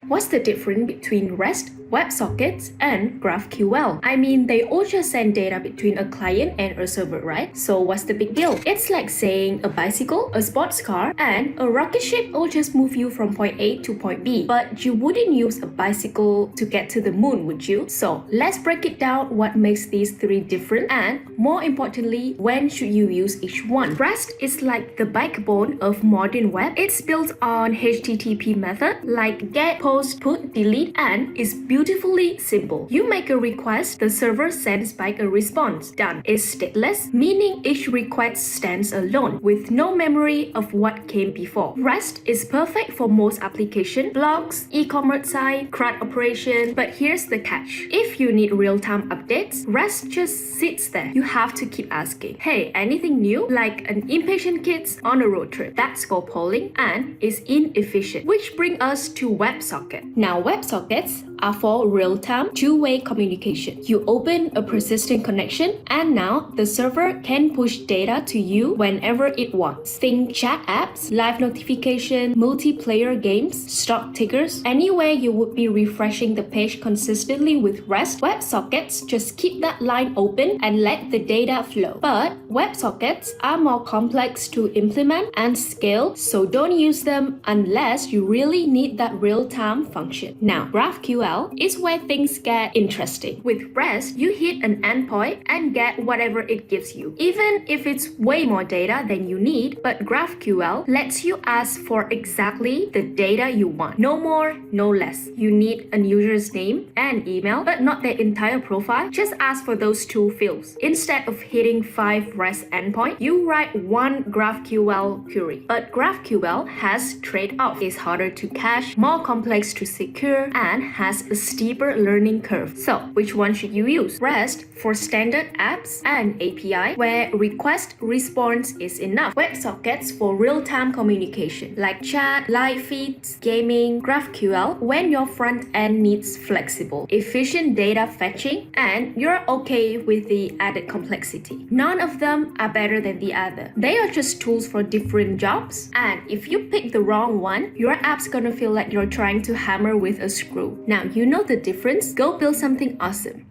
What's the difference between REST, WebSockets, and GraphQL? I mean, they all just send data between a client and a server, right? So what's the big deal? It's like saying a bicycle, a sports car, and a rocket ship all just move you from point A to point B. But you wouldn't use a bicycle to get to the moon, would you? So let's break it down what makes these three different, and more importantly, when should you use each one? REST is like the backbone of modern web. It's built on HTTP method like get, post, put, delete, and is beautifully simple. You make a request, the server sends back a response. Done. It's stateless, meaning each request stands alone with no memory of what came before. REST is perfect for most applications, blogs, e-commerce site, CRUD operation, but here's the catch. If you need real-time updates, REST just sits there. You have to keep asking, hey, anything new? Like an impatient kid on a road trip. That's called polling and is inefficient, which brings us to WebSockets. Now, WebSockets are for real-time, two-way communication. You open a persistent connection, and now the server can push data to you whenever it wants. Think chat apps, live notification, multiplayer games, stock tickers. Anywhere you would be refreshing the page consistently with REST, WebSockets just keep that line open and let the data flow. But WebSockets are more complex to implement and scale, so don't use them unless you really need that real-time function. Now, GraphQL is where things get interesting. With REST, you hit an endpoint and get whatever it gives you, even if it's way more data than you need. But GraphQL lets you ask for exactly the data you want. No more, no less. You need a user's name and email, but not their entire profile. Just ask for those two fields. Instead of hitting 5 REST endpoints, you write one GraphQL query. But GraphQL has trade-offs. It's harder to cache, more complex to secure, and has a steeper learning curve. So, which one should you use? REST for standard apps and API, where request response is enough. WebSockets for real-time communication, like chat, live feeds, gaming. GraphQL when your front end needs flexible, efficient data fetching, and you're okay with the added complexity. None of them are better than the other. They are just tools for different jobs, and if you pick the wrong one, your app's gonna feel like you're trying to hammer with a screw. Now you know the difference. Go build something awesome.